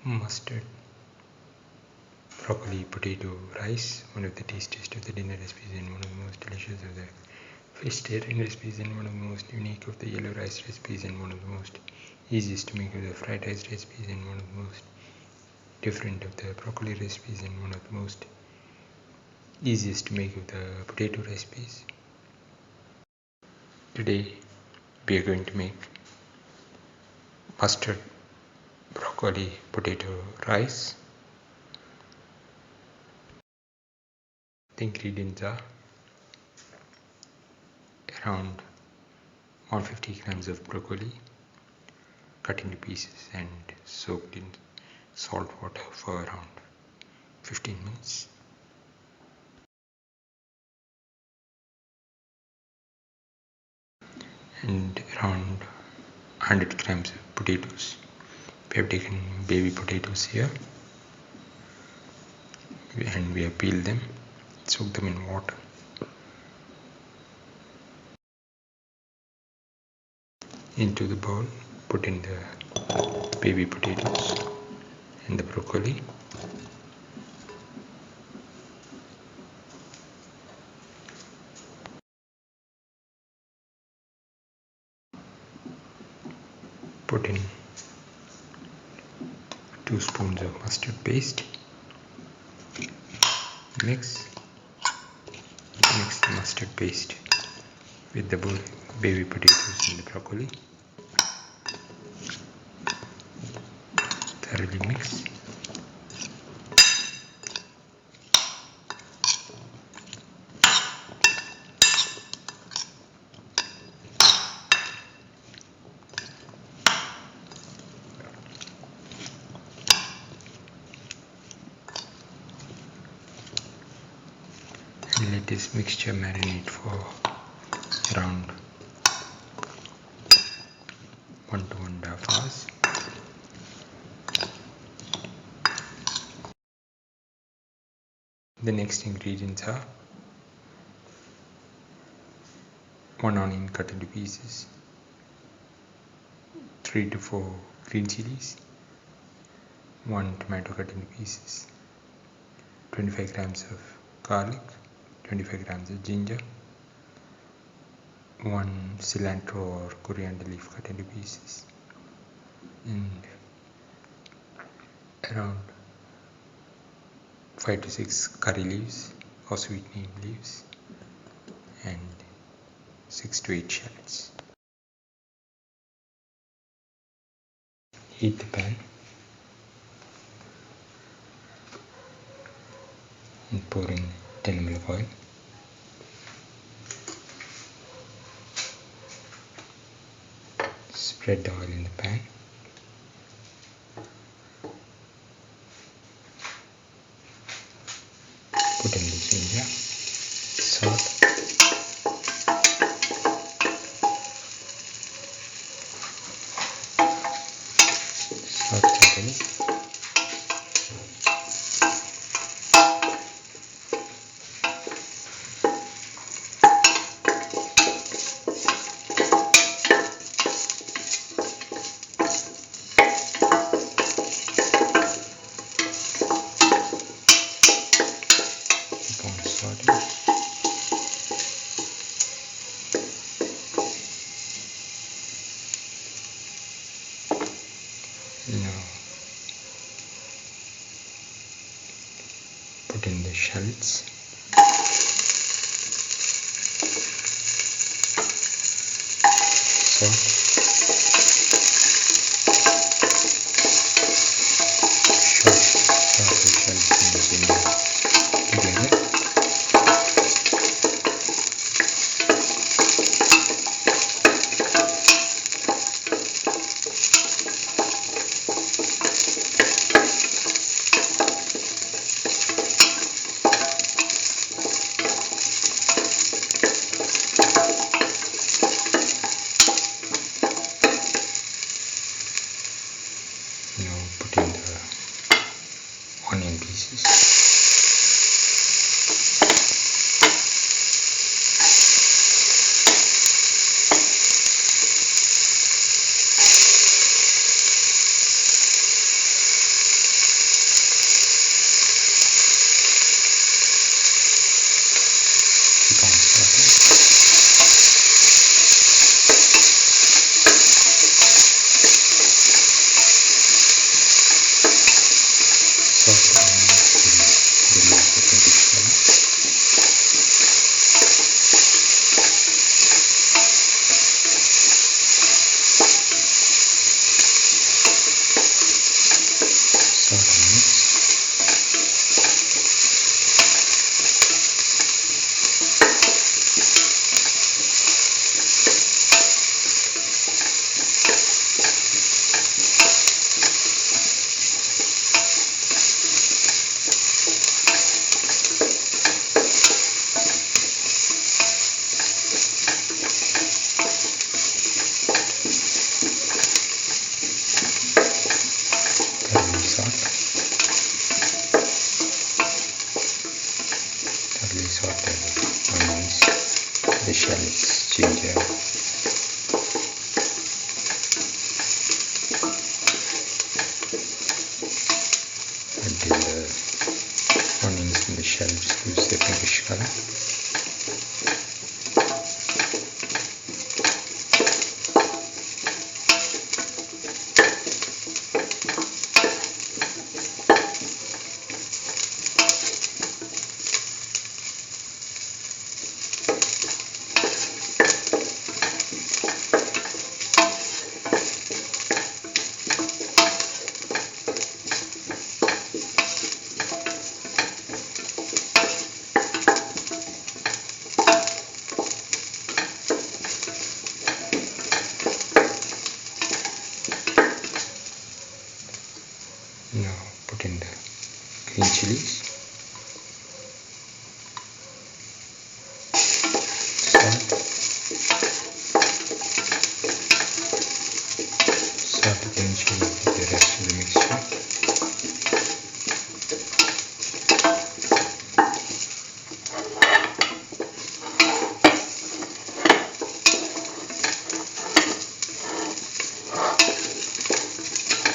mustard, broccoli, potato, rice, one of the tastiest of the dinner recipes and one of the most delicious of the vegetarian recipes and one of the most unique of the yellow rice recipes and one of the most easiest to make of the fried rice recipes and one of the most different of the broccoli recipes and one of the most easiest to make of the potato recipes. Today we are going to make mustard, broccoli, potato, rice. The ingredients are around 150 grams of broccoli cut into pieces and soaked in salt water for around 15 minutes. And around 100 grams of potatoes. We have taken baby potatoes here and we have peeled them, soaked them in water. Into the bowl, put in the baby potatoes and the broccoli. Put in 2 spoons of mustard paste. Mix the mustard paste with the baby potatoes and the broccoli. Thoroughly mix. And let this mixture marinate for around 1 to 1.5 hours. The next ingredients are 1 onion cut into pieces, 3 to 4 green chillies, 1 tomato cut into pieces, 25 grams of garlic, 25 grams of ginger, 1 cilantro or coriander leaf cut into pieces, and around 5 to 6 curry leaves or sweet neem leaves, and 6 to 8 shallots. Heat the pan and pour in 10 ml of oil. Spread the oil in the pan. Put in the ginger, salt, chutney, Now put in the shallots, salt, sauté shallots in the together. put in the green chillies, salt, green chillies with the rest of the mixture.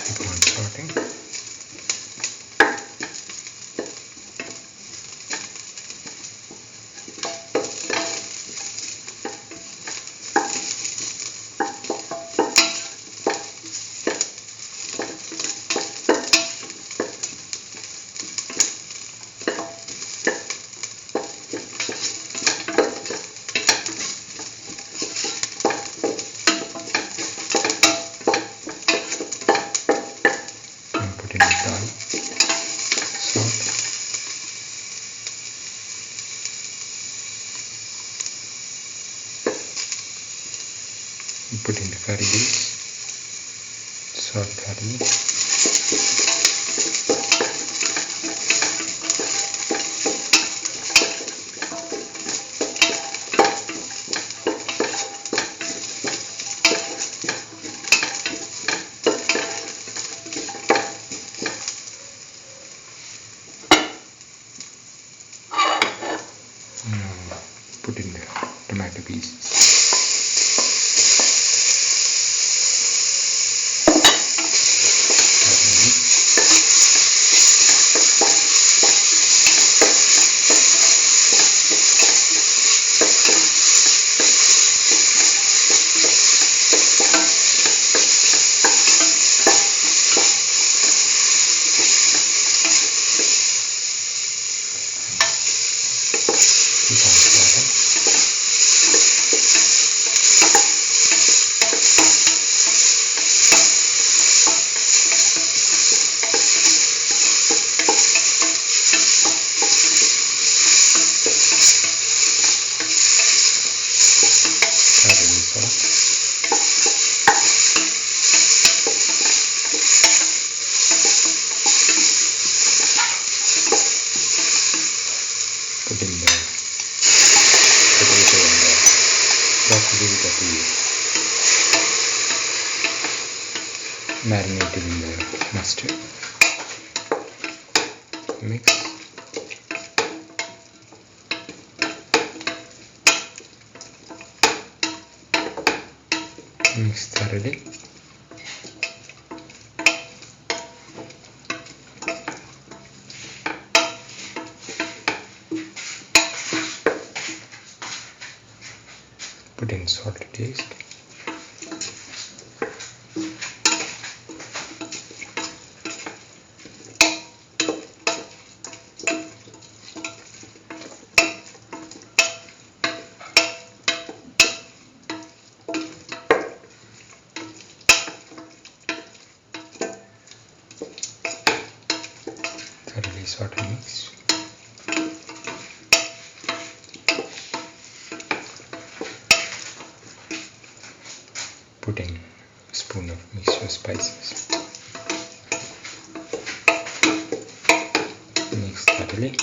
Keep on sauteing. Put in the dal, salt, put in the curry leaves, salt curry, put in the tomato pieces. Keep on sauteing. Curry sauce. Put in the potato and the broccoli that we marinated in the mustard. Mix. Mix thoroughly. Put in salt to taste. Thoroughly saute mix. Put in a spoon of mixture spices. Mix thoroughly.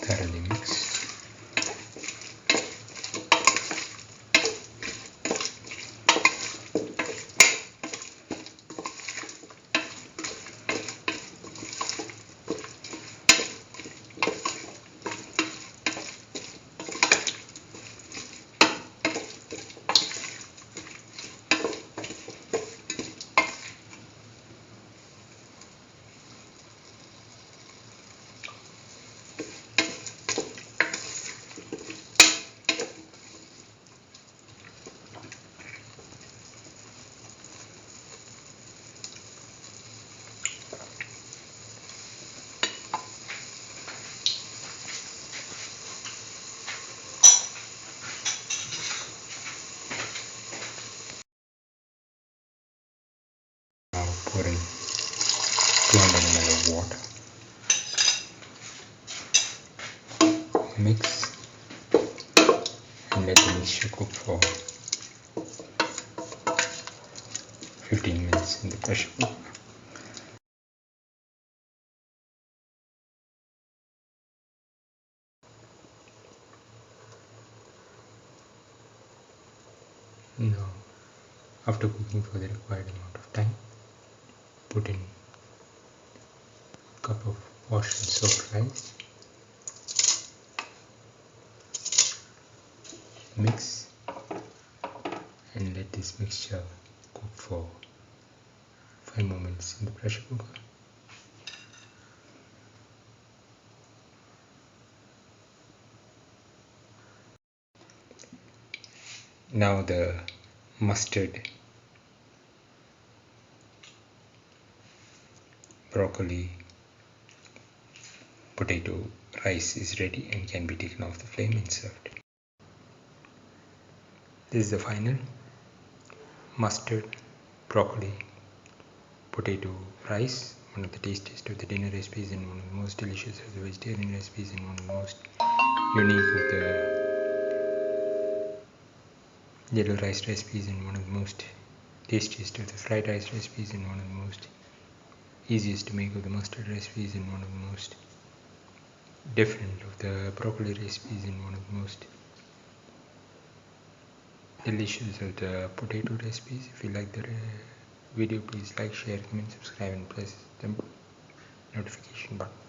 Thoroughly mix. pour in 200 ml of water. Mix and let the mixture cook for 15 minutes in the pressure cooker. Now, after cooking for the required amount of time, put in a cup of washed and soaked rice. Mix and let this mixture cook for 5 more minutes in the pressure cooker. Now the mustard, broccoli, potato rice is ready and can be taken off the flame and served. This is the final mustard, broccoli, potato rice, one of the tastiest of the dinner recipes and one of the most delicious of the vegetarian recipes and one of the most unique of the yellow rice recipes and one of the most tastiest of the fried rice recipes and one of the most easiest to make of the mustard recipes and one of the most different of the broccoli recipes and one of the most delicious of the potato recipes. If you like the video, please like, share, comment, subscribe and press the notification button.